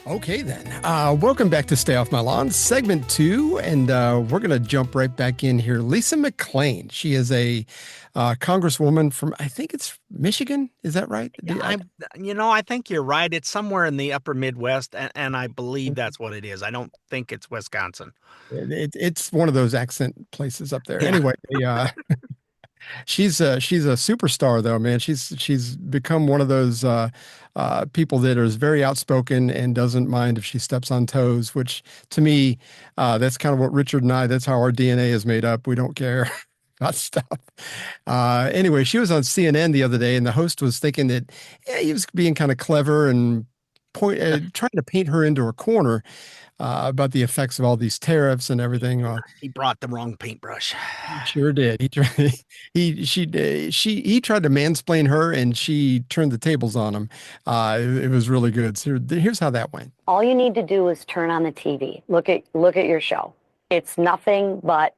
Okay, then. Welcome back to Stay Off My Lawn, segment two, and we're going to jump right back in here. Lisa McClain. She is a congresswoman from, I think it's Michigan. Is that right? Yeah, I think you're right. It's somewhere in the upper Midwest, and I believe that's what it is. I don't think it's Wisconsin. It's one of those accent places up there. Yeah. Anyway, she's a superstar though, man. She's become one of those people that is very outspoken and doesn't mind if she steps on toes, which to me, that's kind of what Richard and I, that's how our DNA is made up. We don't care about stuff. Anyway, she was on CNN the other day, and the host was thinking that he was being kind of clever and trying to paint her into a corner about the effects of all these tariffs and everything. He brought the wrong paintbrush. He sure did. He tried. He tried to mansplain her, and she turned the tables on him. It was really good. So here's how that went. All you need to do is turn on the TV. Look at your show. It's nothing but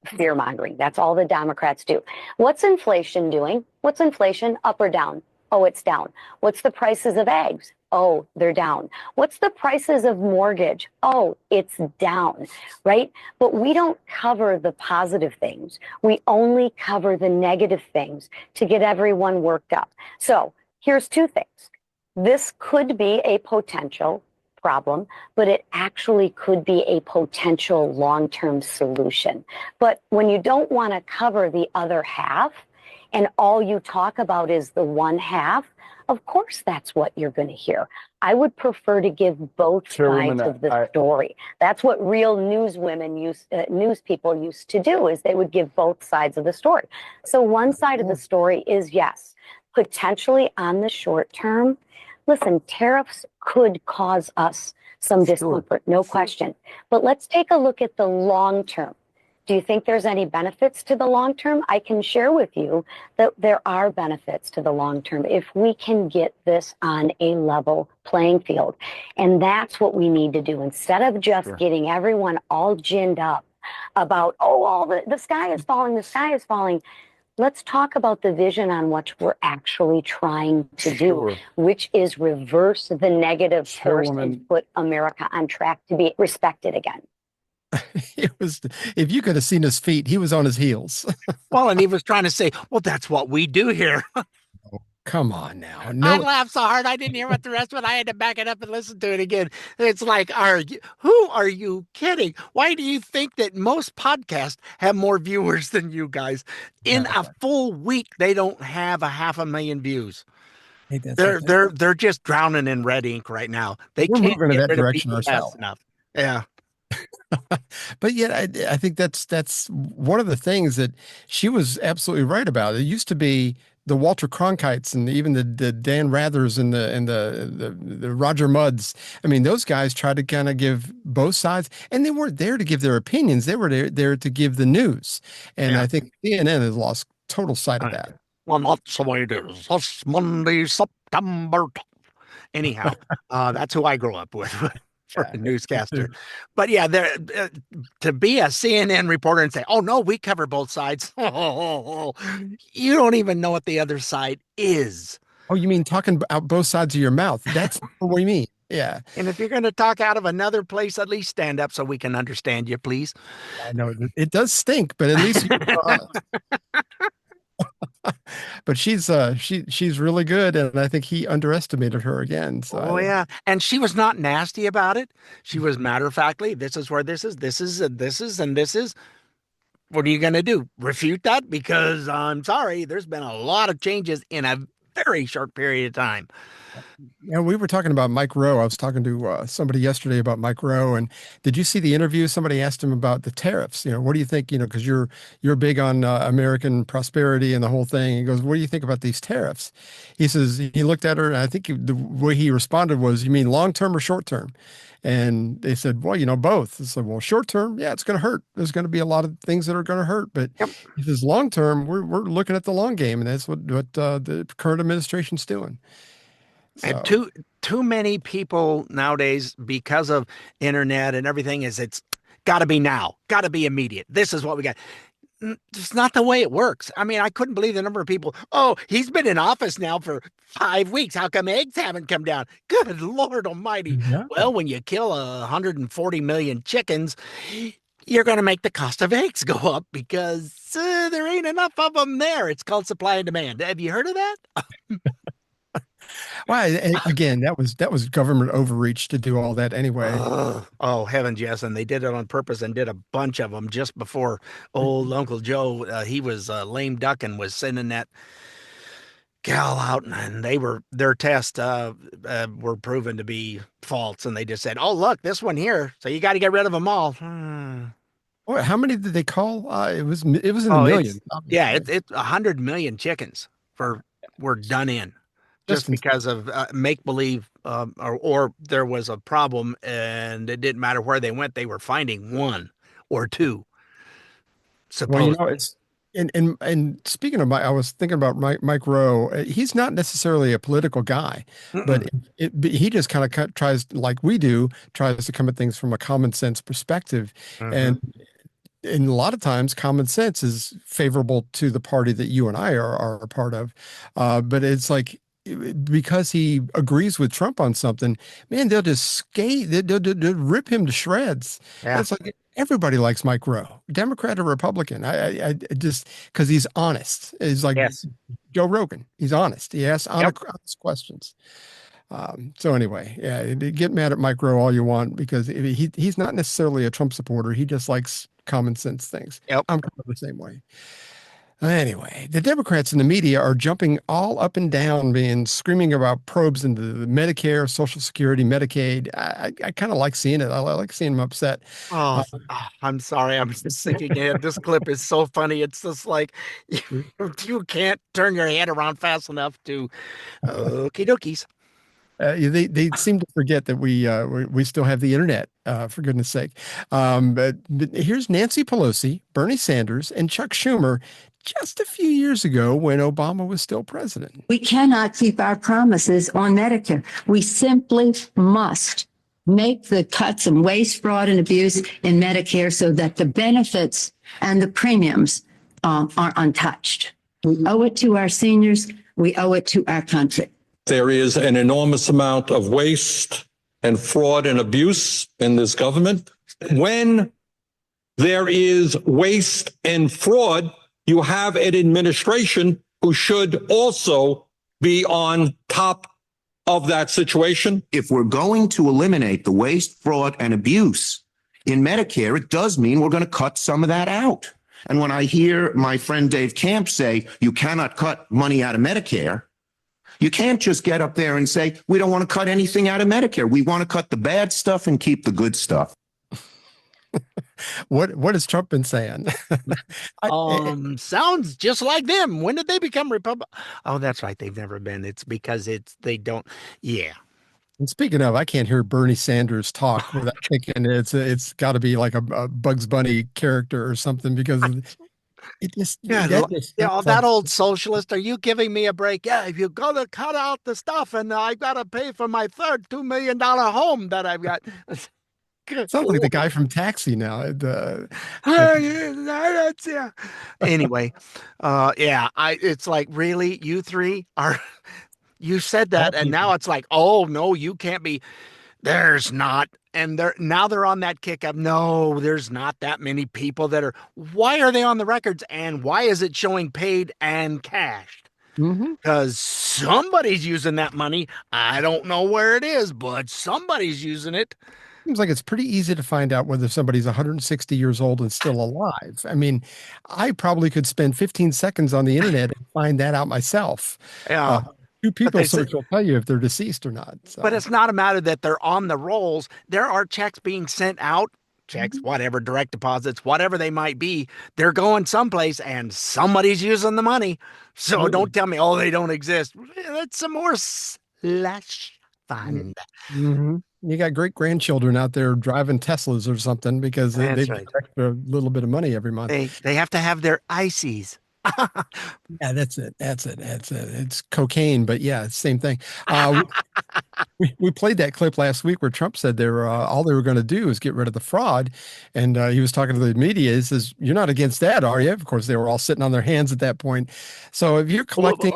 fear mongering. That's all the Democrats do. What's inflation doing? What's inflation? Up or down? Oh, it's down. What's the prices of eggs? Oh, they're down. What's the prices of mortgage? Oh, it's down, right? But we don't cover the positive things. We only cover the negative things to get everyone worked up. So here's two things. This could be a potential problem, but it actually could be a potential long-term solution. But when you don't want to cover the other half and all you talk about is the one half, of course, that's what you're going to hear. I would prefer to give both sides of the story. That's what real news people used to do, is they would give both sides of the story. So one side of the story is, yes, potentially on the short term, listen, tariffs could cause us some discomfort, no question. But let's take a look at the long term. Do you think there's any benefits to the long term? I can share with you that there are benefits to the long term if we can get this on a level playing field. And that's what we need to do. Instead of just getting everyone all ginned up about, the sky is falling, the sky is falling. Let's talk about the vision on what we're actually trying to do, which is reverse the negative force and put America on track to be respected again. It was, if you could have seen his feet, he was on his heels. Well, and he was trying to say, well, that's what we do here. Oh, come on now. I laughed so hard I didn't hear what the rest of it. I had to back it up and listen to it again. It's like, who are you kidding? Why do you think that most podcasts have more viewers than you guys? In a full week, they don't have 500,000 views. They're just drowning in red ink right now. We're can't moving in that get direction ourselves. enough. Yeah. But yet, I think that's one of the things that she was absolutely right about. It used to be the Walter Cronkites and even the Dan Rathers and the Roger Mudds. I mean, those guys tried to kind of give both sides, and they weren't there to give their opinions. They were there to give the news. And I think CNN has lost total sight of that. Well, that's the way it is. It's Monday, September. Anyhow, that's who I grew up with. For a newscaster. But yeah, to be a CNN reporter and say, oh no, we cover both sides. You don't even know what the other side is. Oh, you mean talking out both sides of your mouth? That's what we mean. Yeah. And if you're going to talk out of another place, at least stand up so we can understand you, please. I know it does stink, but at least but she's really good, and I think he underestimated her again. So yeah, and she was not nasty about it. She was matter-of-factly, this is where this is, and this is. What are you going to do? Refute that? Because I'm sorry, there's been a lot of changes in a very short period of time. Yeah, we were talking about Mike Rowe. I was talking to somebody yesterday about Mike Rowe, and did you see the interview? Somebody asked him about the tariffs. What do you think? Because you're big on American prosperity and the whole thing. He goes, "What do you think about these tariffs?" He says he looked at her, and I think the way he responded was, "You mean long term or short term?" And they said, well, both. I said, well, short term, yeah, it's going to hurt. There's going to be a lot of things that are going to hurt. But he says long term, we're looking at the long game, and that's what the current administration's doing. So. And too many people nowadays, because of internet and everything, it's got to be now, got to be immediate. This is what we got. It's not the way it works. I mean, I couldn't believe the number of people. Oh, he's been in office now for 5 weeks. How come eggs haven't come down? Good Lord Almighty. Yeah. Well, when you kill 140 million chickens, you're going to make the cost of eggs go up because there ain't enough of them there. It's called supply and demand. Have you heard of that? Well, again, that was government overreach to do all that anyway. Oh, heavens, yes. And they did it on purpose and did a bunch of them just before old Uncle Joe, he was lame duck and was sending that gal out, and their tests were proven to be false. And they just said, oh, look, this one here. So you got to get rid of them all. Oh, how many did they call? It was in the Oh, it's, millions, yeah, obviously. it's 100 million chickens were done in Just just in, because of make believe, or there was a problem and it didn't matter where they went, they were finding one or two, well, supposedly. it's and speaking of I was thinking about Mike Rowe. He's not necessarily a political guy, but Mm-mm. but he just kind of tries, like we do, tries to come at things from a common sense perspective, Mm-hmm. and a lot of times common sense is favorable to the party that you and I are a part of. But it's like because he agrees with Trump on something, man, they'll just they'll rip him to shreds. And Yeah. it's like everybody likes Mike Rowe, Democrat or Republican. I just because he's honest. He's like Yes. Joe Rogan. He's honest. He asks Yep. honest questions. So anyway, yeah, get mad at Mike Rowe all you want because he's not necessarily a Trump supporter. He just likes common sense things. Yep. I'm kind of the same way. Anyway, the Democrats in the media are jumping all up and down, being screaming about probes into the Medicare, Social Security, Medicaid. I kind of like seeing it. I like seeing them upset. Oh, Uh, I'm sorry. I'm just thinking, yeah, this clip is so funny. It's just like you can't turn your head around fast enough to okie dokies. they seem to forget that we still have the internet, for goodness sake. But here's Nancy Pelosi, Bernie Sanders, and Chuck Schumer just a few years ago when Obama was still president. We cannot keep our promises on Medicare. We simply must make the cuts in waste, fraud, and abuse in Medicare so that the benefits and the premiums are untouched. We owe it to our seniors. We owe it to our country. There is an enormous amount of waste and fraud and abuse in this government. When there is waste and fraud, you have an administration who should also be on top of that situation. If we're going to eliminate the waste, fraud, and abuse in Medicare, it does mean we're going to cut some of that out. And when I hear my friend Dave Camp say you cannot cut money out of Medicare, you can't just get up there and say, we don't want to cut anything out of Medicare. We want to cut the bad stuff and keep the good stuff. What has Trump been saying? Sounds just like them. When did they become Republic? Oh, that's right. They've never been. It's because they don't. Yeah. And speaking of, I can't hear Bernie Sanders talk without thinking it's got to be like a Bugs Bunny character or something because Yeah, that just yeah, sounds like that old socialist. Are you giving me a break? Yeah, if you gotta cut out the stuff, and I gotta pay for my third $2 million home that I've got. Good sounds like the Lord. guy from Taxi now. Yeah. Anyway, yeah, it's like really you three are. You said All that, and people. now it's like, oh no, you can't be. There's not. And they're on that kick of no, there's not that many people that are. Why are they on the records? And why is it showing paid and cashed? Mhm. Because somebody's using that money. I don't know where it is, but somebody's using it. Seems like it's pretty easy to find out whether somebody's 160 years old and still alive. I mean, I probably could spend 15 seconds on the internet and find that out myself. Uh, Yeah. Two But people they said, search will tell you if they're deceased or not. but So, it's not a matter that they're on the rolls. There are checks being sent out, checks, mhm. whatever, direct deposits, whatever they might be. They're going someplace and somebody's using the money. So don't Absolutely. tell me, oh, they don't exist. That's some more slush fund. Mhm. You got great grandchildren out there driving Teslas or something because they That's get right. extra little bit of money every month. They have to have their ices. Yeah, that's it. That's it. That's it. It's cocaine, but yeah, it's the same thing. Uh, we played that clip last week where Trump said they were all they were going to do is get rid of the fraud, and he was talking to the media. He says, "You're not against that, are you?" Of course, they were all sitting on their hands at that point. So if you're collecting,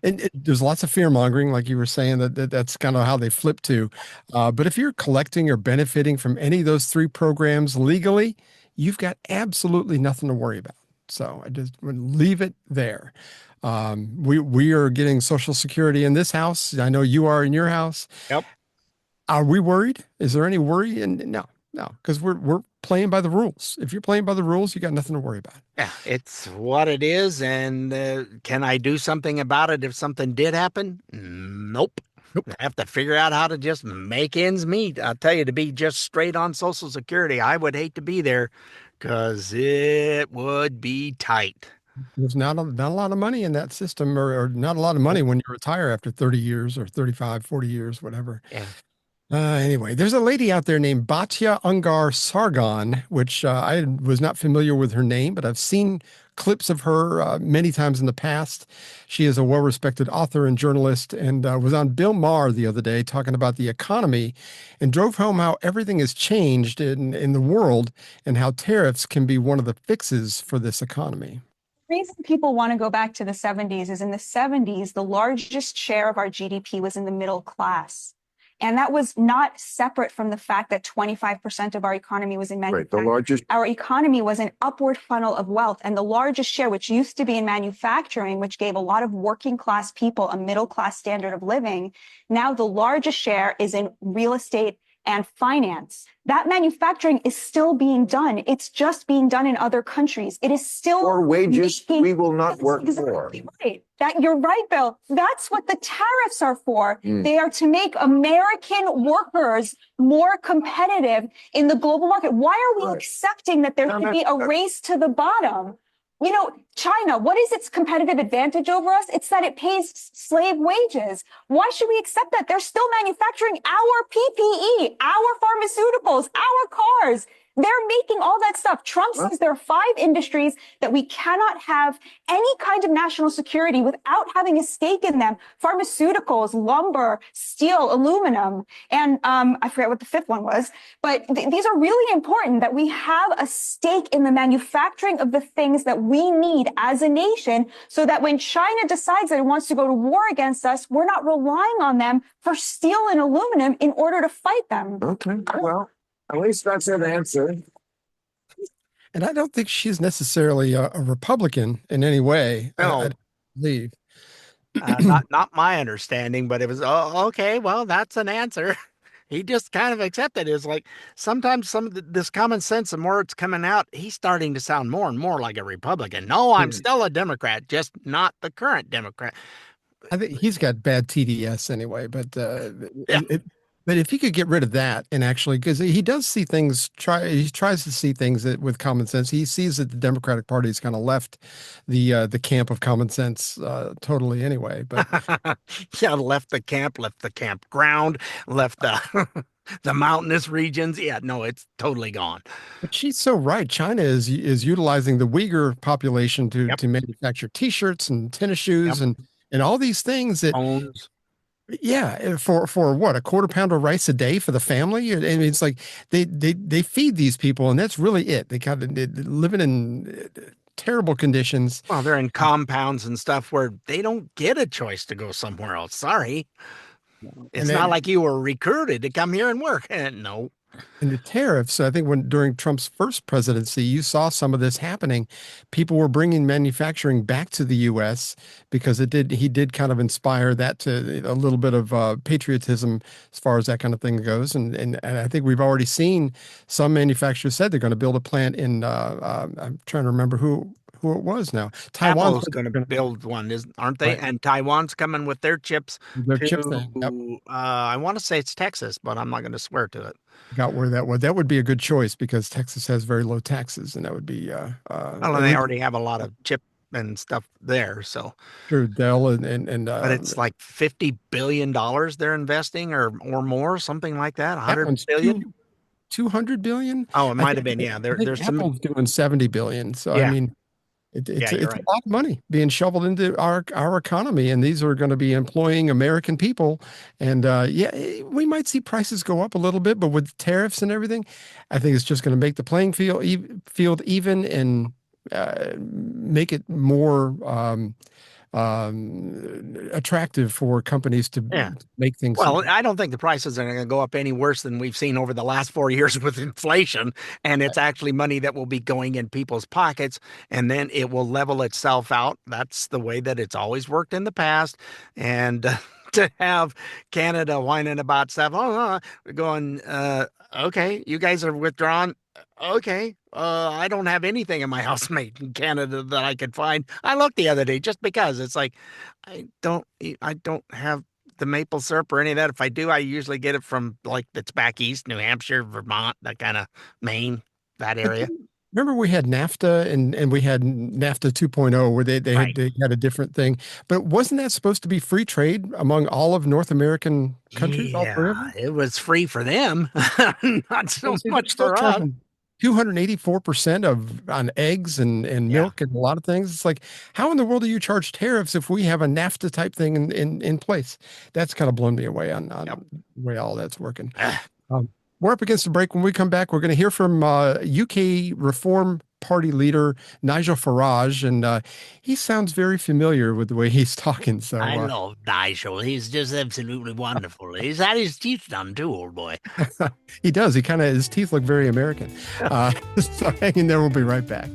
and there's lots of fear mongering, like you were saying, that's kind of how they flip to. But if you're collecting or benefiting from any of those three programs legally, you've got absolutely nothing to worry about. So I just would leave it there. We are getting Social Security in this house. I know you are in your house. Yep. Are we worried? Is there any worry? And no, no, because we're playing by the rules. If you're playing by the rules, you got nothing to worry about. Yeah, it's what it is. And can I do something about it if something did happen? Nope. Nope. I have to figure out how to just make ends meet. I'll tell you, to be just straight on Social Security, I would hate to be there because it would be tight. There's not a lot of money in that system, or not a lot of money when you retire after 30 years or 35, 40 years, whatever. Yeah. Anyway, there's a lady out there named Batya Ungar Sargon, which I was not familiar with her name, but I've seen clips of her many times in the past. She is a well-respected author and journalist, and was on Bill Maher the other day talking about the economy and drove home how everything has changed in the world and how tariffs can be one of the fixes for this economy. The reason people want to go back to the 70s is in the 70s, the largest share of our GDP was in the middle class. And that was not separate from the fact that 25% of our economy was in manufacturing. Our economy was an upward funnel of wealth. And the largest share, which used to be in manufacturing, which gave a lot of working class people a middle class standard of living, now the largest share is in real estate and finance. That manufacturing is still being done. It's just being done in other countries. It is still For wages we will not work exactly for. Right. You're right, Bill. That's what the tariffs are for. They are to make American workers more competitive in the global market. Why are we accepting that there should be a race to the bottom? You know, China, what is its competitive advantage over us? It's that it pays slave wages. Why should we accept that? They're still manufacturing our PPE, our pharmaceuticals, our cars. They're making all that stuff. Trump says there are 5 industries that we cannot have any kind of national security without having a stake in them. Pharmaceuticals, lumber, steel, aluminum. And I forget what the 5th one was. But these are really important, that we have a stake in the manufacturing of the things that we need as a nation, so that when China decides that it wants to go to war against us, we're not relying on them for steel and aluminum in order to fight them. Okay, well, at least that's an answer. And I don't think she's necessarily a Republican in any way. No. I believe. Not my understanding, but it was, oh, okay, well, that's an answer. He just kind of accepted it. It's like sometimes some of this common sense, the more it's coming out, he's starting to sound more and more like a Republican. No, I'm still a Democrat, just not the current Democrat. I think he's got bad TDS anyway, but Yeah. but if he could get rid of that and actually, because he does see things, he tries to see things that, with common sense. He sees that the Democratic Party has kind of left the camp of common sense totally anyway. But Yeah, left the campground, left the the mountainous regions. Yeah, no, it's totally gone. but she's so right. China is utilizing the Uyghur population Yep. to manufacture T-shirts and tennis shoes Yep. and all these things that. Phones. Yeah, for what, a quarter pound of rice a day for the family? I mean, it's like they feed these people, and that's really it. They kind of living in terrible conditions. Well, they're in compounds and stuff where they don't get a choice to go somewhere else. Sorry. It's then- not like you were recruited to come here and work. No. And the tariffs, I think when during Trump's first presidency, you saw some of this happening. People were bringing manufacturing back to the U.S. because he did kind of inspire that to a little bit of patriotism as far as that kind of thing goes. And I think we've already seen some manufacturers said they're going to build a plant in, I'm trying to remember who it was now. Taiwan's Apple's going to build one, aren't they? Right. And Taiwan's coming with their chips. Their chip thing. Yep. I want to say it's Texas, but I'm not going to swear to it. Got where that was. That would be a good choice because Texas has very low taxes, and that would be Well, and they already have a lot of chip and stuff there. So, sure, Dell but it's like $50 billion they're investing or more, something like that. that 100 one's billion. 200 billion. Oh, it I might think- have been. Yeah, I think there's some. Apple's doing 70 billion. So Yeah. I mean, It's Yeah, you're it's a right. lot of money being shoveled into our economy, and these are going to be employing American people. And yeah, we might see prices go up a little bit, but with tariffs and everything, I think it's just going to make the playing field even and make it more attractive for companies to Yeah. make things. Well, I don't think the prices are going to go up any worse than we've seen over the last 4 years with inflation. And it's actually money that will be going in people's pockets, and then it will level itself out. That's the way that it's always worked in the past. And to have Canada whining about stuff, going, okay, you guys are withdrawn. Okay, I don't have anything in my house made in Canada that I could find. I looked the other day just because it's like I don't have the maple syrup or any of that. If I do, I usually get it from like that's back east, New Hampshire, Vermont, that kind of Maine, that But area. remember we had NAFTA and we had NAFTA 2.0 where Right. they had a different thing. But wasn't that supposed to be free trade among all of North American countries, all three of Yeah, them? it was free for them, not Well, so see, they're much still for us. charging 284% of on eggs and Yeah. milk and a lot of things. It's like, how in the world do you charge tariffs if we have a NAFTA type thing in place? That's kind of blown me away on Yep. the way all that's working. Ah, Um, we're up against the break. When we come back, we're going to hear from UK Reform Party leader Nigel Farage, and he sounds very familiar with the way he's talking. I So love Nigel. He's just absolutely wonderful. He's had his teeth done too, old boy. he does. He kind of his teeth look very American. So hang in there. We'll be right back.